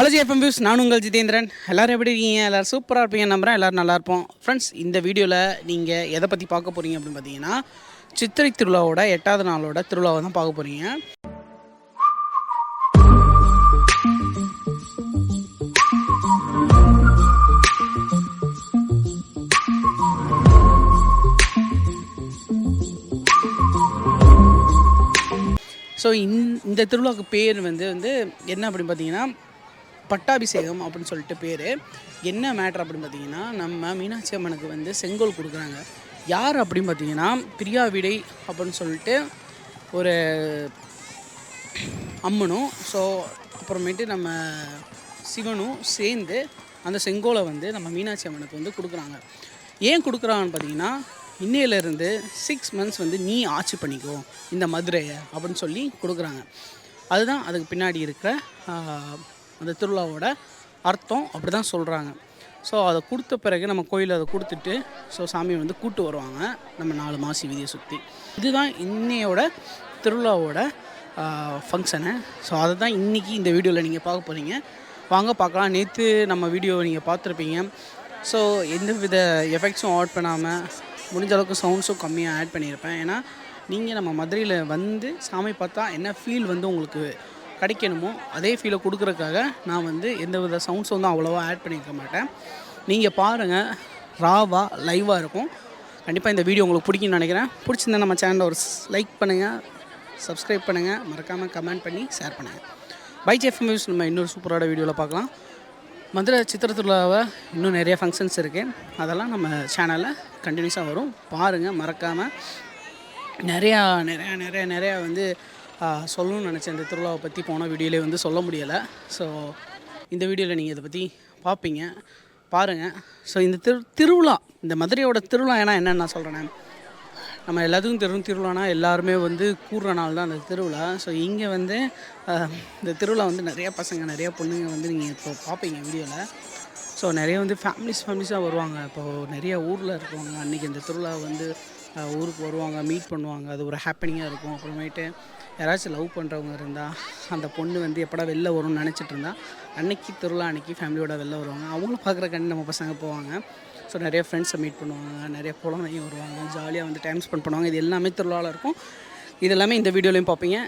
Hello GFM views, நான் உங்கள் ஜிதேந்திரன். எல்லோரும் எப்படி இருக்கீங்க? எல்லோரும் சூப்பராக இருப்பீங்க நம்புகிறேன். எல்லோரும் நல்லாயிருப்போம். ஃப்ரெண்ட்ஸ், இந்த வீடியோவில் நீங்கள் எதை பற்றி பார்க்க போகிறீங்க அப்படின்னு பார்த்தீங்கன்னா, சித்திரை திருவிழாவோட 8வது நாளோட திருவிழாவை தான் பார்க்க போகிறீங்க. ஸோ இந்த திருவிழாவுக்கு பேர் வந்து என்ன அப்படின்னு பார்த்தீங்கன்னா, பட்டாபிஷேகம் அப்படின்னு சொல்லிட்டு பேர். என்ன மேட்ரு அப்படின்னு பார்த்தீங்கன்னா, நம்ம மீனாட்சி அம்மனுக்கு செங்கோல் கொடுக்குறாங்க. யார் அப்படின்னு பார்த்தீங்கன்னா, பிரியாவிடை அப்படின்னு சொல்லிட்டு ஒரு அம்மனும் ஸோ அப்புறமேட்டு நம்ம சிவனும் சேர்ந்து அந்த செங்கோலை நம்ம மீனாட்சி அம்மனுக்கு கொடுக்குறாங்க. ஏன் கொடுக்குறாங்கன்னு பார்த்தீங்கன்னா, இன்னையிலேருந்து 6 மந்த்ஸ் நீ ஆட்சி பண்ணிக்கோ இந்த மதுரையை அப்படின்னு சொல்லி கொடுக்குறாங்க. அதுதான் அதுக்கு பின்னாடி இருக்கிற அந்த திருவிழாவோட அர்த்தம். அப்படி தான் சொல்கிறாங்க. ஸோ அதை கொடுத்த பிறகு நம்ம கோயிலில் அதை கொடுத்துட்டு ஸோ சாமியை கூட்டு வருவாங்க நம்ம 4 மாசி வீதியை சுற்றி. இதுதான் இன்னையோட திருவிழாவோட ஃபங்க்ஷனு. ஸோ அதை தான் இன்றைக்கி இந்த வீடியோவில் நீங்கள் பார்க்க போகிறீங்க. வாங்க பார்க்கலாம். நேற்று நம்ம வீடியோவை நீங்கள் பார்த்துருப்பீங்க. ஸோ எந்த வித எஃபெக்ட்ஸும் ஆட் பண்ணாமல் முடிஞ்ச அளவுக்கு சவுண்ட்ஸும் கம்மியாக ஆட் பண்ணியிருப்பேன். ஏன்னா நீங்கள் நம்ம மதுரையில் சாமி பார்த்தா என்ன ஃபீல் உங்களுக்கு கிடைக்கணுமோ அதே ஃபீலை கொடுக்குறதுக்காக நான் எந்த வித சவுண்ட்ஸும் அவ்வளோவா ஆட் பண்ணியிருக்க மாட்டேன். நீங்கள் பாருங்கள், ராவாக லைவாக இருக்கும். கண்டிப்பாக இந்த வீடியோ உங்களுக்கு பிடிக்கும்னு நினைக்கிறேன். பிடிச்சிருந்தா நம்ம சேனலை ஒரு லைக் பண்ணுங்கள், சப்ஸ்கிரைப் பண்ணுங்கள், மறக்காமல் கமெண்ட் பண்ணி ஷேர் பண்ணுங்கள். Bye GFM views. நம்ம இன்னொரு சூப்பரான வீடியோவில் பார்க்கலாம். மதுரை சித்திரை திருவிழாவை இன்னும் நிறைய ஃபங்க்ஷன்ஸ் இருக்குது. அதெல்லாம் நம்ம சேனலில் கண்டினியூஸாக வரும். பாருங்கள், மறக்காமல். நிறையா நிறையா நிறையா நிறையா சொல்லணும்னு நினச்சேன். இந்த திருவிழாவை பற்றி போன வீடியோவிலே சொல்ல முடியலை. ஸோ இந்த வீடியோவில் நீங்கள் இதை பற்றி பார்ப்பீங்க, பாருங்கள். ஸோ இந்த திருவிழா, இந்த மதுரையோட திருவிழா என்னென்னு நான் சொல்கிறேன். நம்ம எல்லாத்துக்கும் தெரியும், திருவிழானா எல்லாருமே கூடுற நாள் தான் அந்த திருவிழா. ஸோ இங்கே இந்த திருவிழா நிறைய பசங்க நிறைய பொண்ணுங்க நீங்கள் இப்போ பார்ப்பீங்க வீடியோவில். ஸோ நிறைய ஃபேமிலிஸாக வருவாங்க. இப்போது நிறைய ஊரில் இருக்குவாங்க. அன்றைக்கி இந்த திருவிழா ஊருக்கு வருவாங்க, மீட் பண்ணுவாங்க. அது ஒரு ஹாப்பனிங்காக இருக்கும். அப்புறமேட்டு யாராச்சும் லவ் பண்ணுறவங்க இருந்தால் அந்த பொண்ணு எப்படா வெளில வரும்னு நினச்சிட்டு இருந்தால் அன்றைக்கி திருவிழா அன்றைக்கி ஃபேமிலியோட வெளில வருவாங்க. அவங்களும் பார்க்குறக்காண்டி நம்ம பசங்க போவாங்க. ஸோ நிறைய ஃப்ரெண்ட்ஸை மீட் பண்ணுவாங்க, நிறைய குழந்தையும் வருவாங்க, ஜாலியாக டைம் ஸ்பெண்ட் பண்ணுவாங்க. இது எல்லாமே திருவிழாவில் இருக்கும். இது எல்லாமே இந்த வீடியோலையும் பார்ப்பீங்க.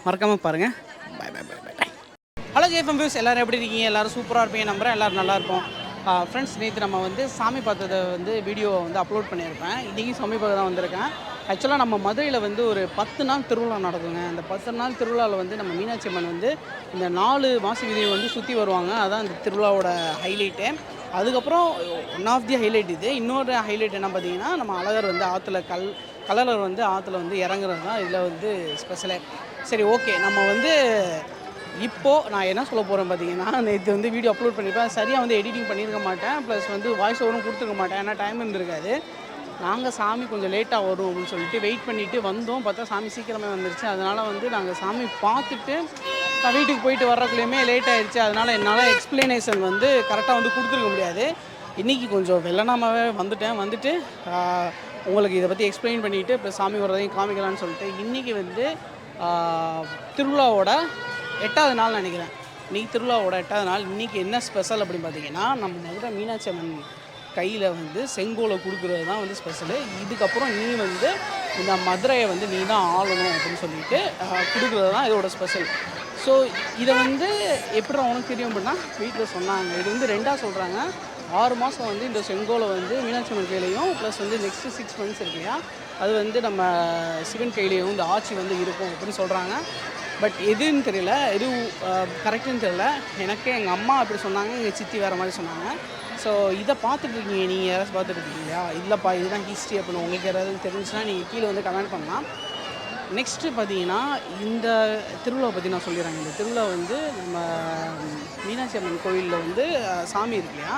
மறக்காமல் பாருங்கள். பாய் பாய் பாய் பாய். ஹலோ ஜிஎஃப்எம் வியூஸ், எல்லோரும் எப்படி இருக்கீங்க? எல்லோரும் சூப்பராக இருப்பீங்க நம்புகிறேன். எல்லோரும் நல்லாயிருப்போம். ஃப்ரெண்ட்ஸ், நேற்று நம்ம சாமி பார்த்ததை வீடியோ அப்லோட் பண்ணியிருப்பேன். இன்றைக்கி சாமி பார்க்க தான் வந்திருக்கேன். ஆக்சுவலாக நம்ம மதுரையில் ஒரு 10 நாள் திருவிழா நடக்குங்க. அந்த 10 நாள் திருவிழாவில் நம்ம மீனாட்சி அம்மன் இந்த 4 மாசி வீதியை சுற்றி வருவாங்க. அதுதான் இந்த திருவிழாவோட ஹைலைட்டு. அதுக்கப்புறம் ஒன் ஆஃப் தி ஹைலைட் இது. இன்னொரு ஹைலைட் என்ன பார்த்தீங்கன்னா, நம்ம அழகர் ஆற்றுல கலர் ஆற்றுல இறங்குறது தான் இதில் ஸ்பெஷலே. சரி, ஓகே. நம்ம இப்போது நான் என்ன சொல்ல போகிறேன் பார்த்தீங்கன்னா, நேற்று வீடியோ அப்லோட் பண்ணியிருப்பேன். சரியாக எடிட்டிங் பண்ணியிருக்க மாட்டேன். ப்ளஸ் வாய்ஸ் ஓவரும் கொடுத்துருக்க மாட்டேன். ஏன்னா டைம் இருந்திருக்காது. நாங்கள் சாமி கொஞ்சம் லேட்டாக வரும் அப்படின்னு சொல்லிட்டு வெயிட் பண்ணிவிட்டு வந்தோம். பார்த்தா சாமி சீக்கிரமே வந்துருச்சு. அதனால் நாங்கள் சாமி பார்த்துட்டு வீட்டுக்கு போயிட்டு வர்றக்குள்ளேயுமே லேட் ஆகிடுச்சு. அதனால் என்னால் எக்ஸ்ப்ளனேஷன் கரெக்டாக கொடுத்துருக்க முடியாது. இன்றைக்கி கொஞ்சம் வெள்ளனாமாவே வந்துட்டு உங்களுக்கு இதை பற்றி எக்ஸ்பிளைன் பண்ணிவிட்டு இப்போ சாமி வர்றதையும் காமிக்கலான்னு சொல்லிட்டு இன்றைக்கி திருவிழாவோட 8வது நாள் நினைக்கிறேன். இன்றைக்கி திருவிழாவோட 8வது நாள். இன்றைக்கி என்ன ஸ்பெஷல் அப்படின்னு பார்த்தீங்கன்னா, நம்ம மதுரை மீனாட்சி அம்மன் கையில் செங்கோலை கொடுக்குறது தான் ஸ்பெஷலு. இதுக்கப்புறம் நீ இந்த மதுரையை நீ தான் ஆளணும் அப்படின்னு சொல்லிட்டு கொடுக்குறது தான் இதோட ஸ்பெஷல். ஸோ இதை எப்படி உனக்கு தெரியும் அப்படின்னா, வீட்டில் சொன்னாங்க. இது 2ஆக சொல்கிறாங்க. 6 மாதம் இந்த செங்கோலை மீனாட்சி அம்மன் கையிலையும் ப்ளஸ் நெக்ஸ்ட்டு 6 மந்த்ஸ் இருக்குல்லையா, அது நம்ம சிவன் கையிலையும் இந்த ஆட்சி இருக்கும் அப்படின்னு சொல்கிறாங்க. பட் எதுன்னு தெரியல, எது கரெக்டுன்னு தெரியல. எனக்கே எங்கள் அம்மா அப்படி சொன்னாங்க, எங்கள் சித்தி வேறு மாதிரி சொன்னாங்க. ஸோ இதை பார்த்துட்ருக்கீங்க, நீங்கள் யாராச்சும் பார்த்துட்ருக்கீங்க இல்லையா? இல்லைப்பா இதுதான் ஹிஸ்ட்ரி அப்படின்னு உங்களுக்கு யாராவது தெரிஞ்சுன்னா நீங்கள் கீழே கமெண்ட் பண்ணலாம். நெக்ஸ்ட்டு பார்த்தீங்கன்னா, இந்த திருவிழாவை பற்றி நான் சொல்லிடுறேன். இந்த திருவிழா நம்ம மீனாட்சி அம்மன் கோயிலில் சாமி இருக்கு இல்லையா,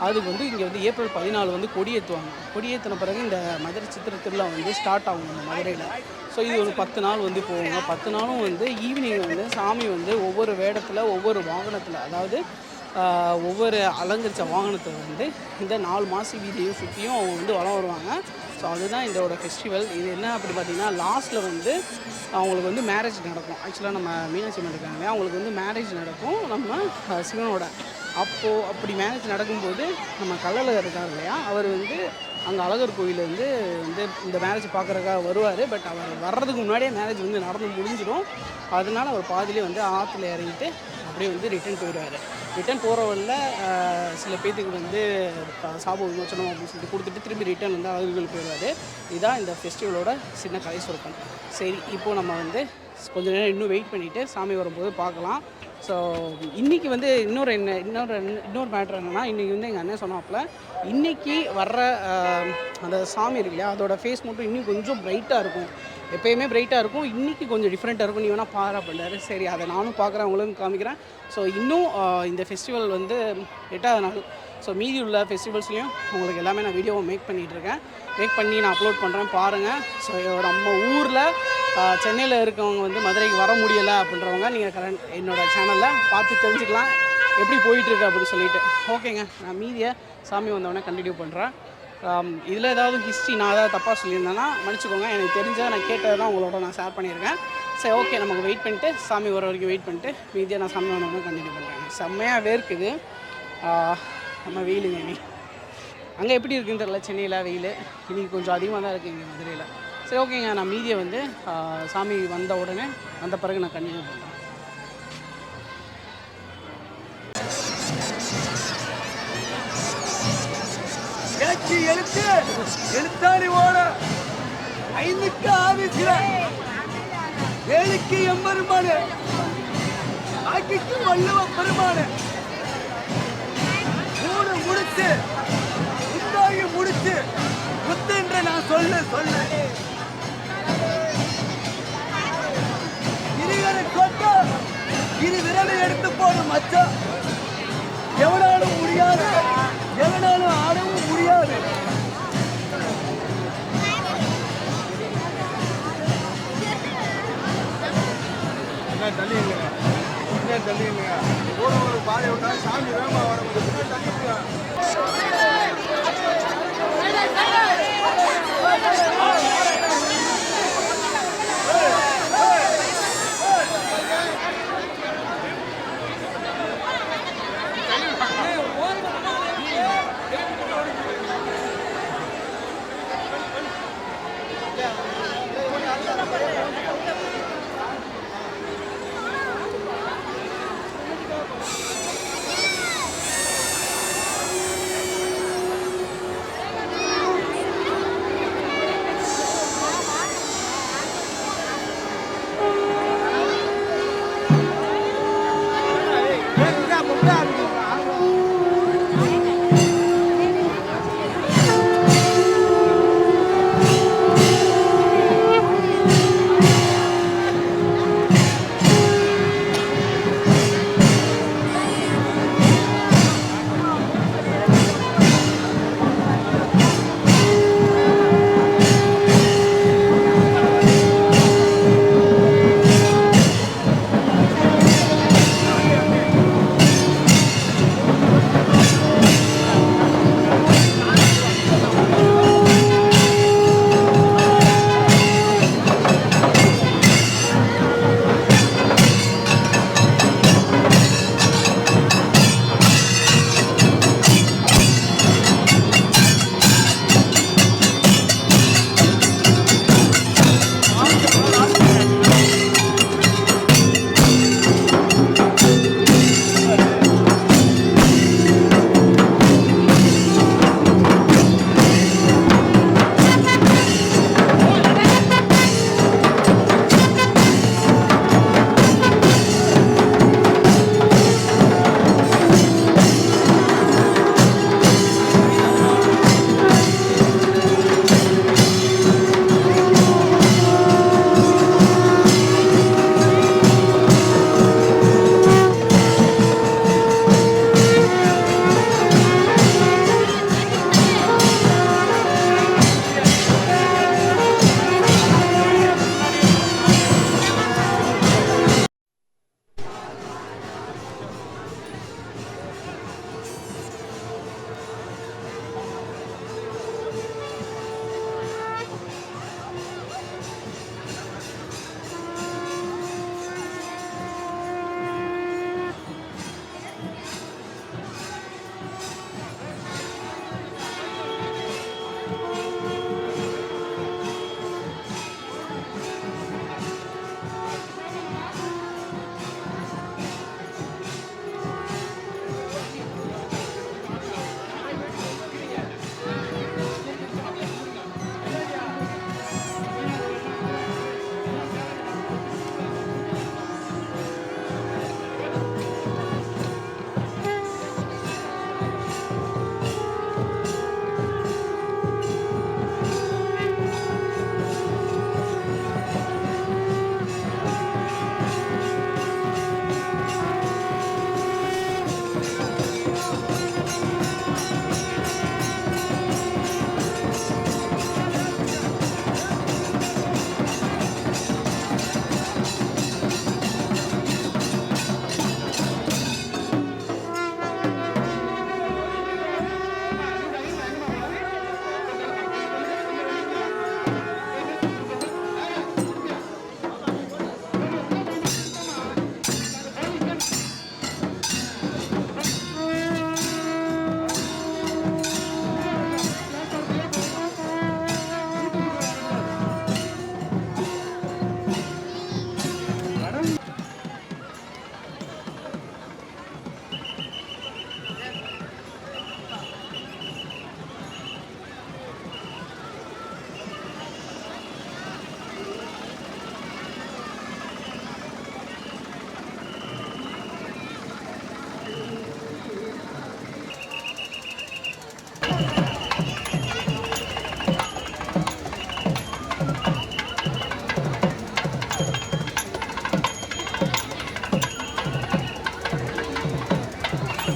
அதுக்கு இங்கே ஏப்ரல் 14 கொடியேற்றுவாங்க. கொடியேற்றின பிறகு இந்த மதுரை சித்திரை திருவிழா ஸ்டார்ட் ஆகும் நம்ம மதுரையில். ஸோ இது ஒரு 10 நாள் போவாங்க. 10 நாளும் ஈவினிங் சாமி ஒவ்வொரு வேடத்தில் ஒவ்வொரு வாகனத்தில், அதாவது ஒவ்வொரு அலங்கரித்த வாகனத்தை இந்த 4 மாசி வீதியும் சுற்றியும் அவங்க வலம் வருவாங்க. ஸோ அதுதான் இதோட ஃபெஸ்டிவல். இது என்ன அப்படி பார்த்திங்கன்னா லாஸ்ட்டில் வந்து அவங்களுக்கு வந்து மேரேஜ் நடக்கும். ஆக்சுவலாக நம்ம மீனாட்சி அம்மன் இருக்காங்க, அவங்களுக்கு வந்து மேரேஜ் நடக்கும் நம்ம சிவனோட. அப்படி மேரேஜ் நடக்கும்போது நம்ம கள்ளழகர் இருக்கார் இல்லையா, அவர் வந்து அங்கே அழகர் கோயில் வந்து இந்த மேரேஜ் பார்க்குறதுக்காக வருவார். பட் அவர் வர்றதுக்கு முன்னாடியே மேரேஜ் வந்து நடந்து முடிஞ்சிடும். அதனால அவர் பாதியிலே வந்து ஆற்றுல இறங்கிட்டு அப்படியே வந்து ரிட்டன் போயிடுவார். ரிட்டன் போகிற வழியில் சில பேர்த்துக்கு வந்து சாப விமோச்சனம் அப்படின்னு சொல்லிட்டு கொடுத்துட்டு திரும்பி ரிட்டன் வந்து அழகர்கள் போயிடுவார். இதுதான் இந்த ஃபெஸ்டிவலோட சின்ன கலை சுருக்கம். சரி, இப்போது நம்ம வந்து கொஞ்சம் நேரம் இன்னும் வெயிட் பண்ணிவிட்டு சாமி வரும்போது பார்க்கலாம். ஸோ இன்றைக்கி வந்து இன்னொரு மேட்ரு என்னென்னா, இன்றைக்கி வந்து எங்கள் அண்ணன் சொன்னாப்புல இன்றைக்கி வர்ற அந்த சாமி இருக்கு இல்லையா, அதோட ஃபேஸ் மட்டும் இன்னும் கொஞ்சம் பிரைட்டாக இருக்கும். எப்போயுமே பிரைட்டாக இருக்கும், இன்றைக்கி கொஞ்சம் டிஃப்ரெண்ட்டாக இருக்கும். நீ வேணால் பாரா பண்ணார். சரி, அதை நானும் பார்க்குறேன், உங்களுக்கும் காமிக்கிறேன். ஸோ இன்னும் இந்த ஃபெஸ்டிவல் வந்து 8வது நாள். ஸோ மீதி உள்ள ஃபெஸ்டிவல்ஸ்லேயும் உங்களுக்கு எல்லாமே நான் வீடியோவை மேக் பண்ணி நான் அப்லோட் பண்ணுறேன், பாருங்கள். ஸோ நம்ம ஊரில் சென்னையில் இருக்கவங்க வந்து மதுரைக்கு வர முடியலை அப்படின்றவங்க நீங்கள் என்னோடய சேனலில் பார்த்து தெரிஞ்சுக்கலாம் எப்படி போயிட்டுருக்கு அப்படின்னு சொல்லிட்டு. ஓகேங்க, நான் மீதியை சாமி வந்தவொடனே கண்டினியூ பண்ணுறேன். இதில் ஏதாவது ஹிஸ்ட்ரி நான் ஏதாவது தப்பாக சொல்லியிருந்தேன்னா மன்னிச்சுக்கோங்க. எனக்கு தெரிஞ்சதை நான் கேட்டதெல்லாம் உங்களோட நான் ஷேர் பண்ணியிருக்கேன். சரி, ஓகே, நமக்கு வெயிட் பண்ணிட்டு சாமி வர வரைக்கும் வெயிட் பண்ணிட்டு மீதியை நான் சாமி வந்தவொடனே கண்டினியூ பண்ணுறேன். செம்மையாக வேர்க்குது. நம்ம வெயிலுங்க இனி. அங்கே எப்படி இருக்குன்னு தெரியல, சென்னையில் வெயில் இன்றைக்கி கொஞ்சம் அதிகமாக தான் இருக்குது இங்கே மதுரையில். சரி, ஓகேங்க, நான் மீதியை வந்து சாமி வந்த பிறகு நான் கண்டினியூ பண்ணுறேன். எழுத்தாடி ஓட 5க்கு ஆபீஸ்ல 7க்கு எம்பெருமானு ஆக்கிக்கு வள்ளுவ பெருமானு 3 முடிச்சு முத்தாகி முடிச்சு முத்து என்று நான் சொல்ல இருவரை கொட்ட இரு விரலை எடுத்து போடும் மச்சான். எவனாலும் முடியாது, எவனாலும் ஆடவும் முடியாது. தள்ளிங்க கூட ஒரு பாதை விட்டா சாமி வேகமாக வர முடியும். தள்ளிங்க.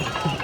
வணக்கம்.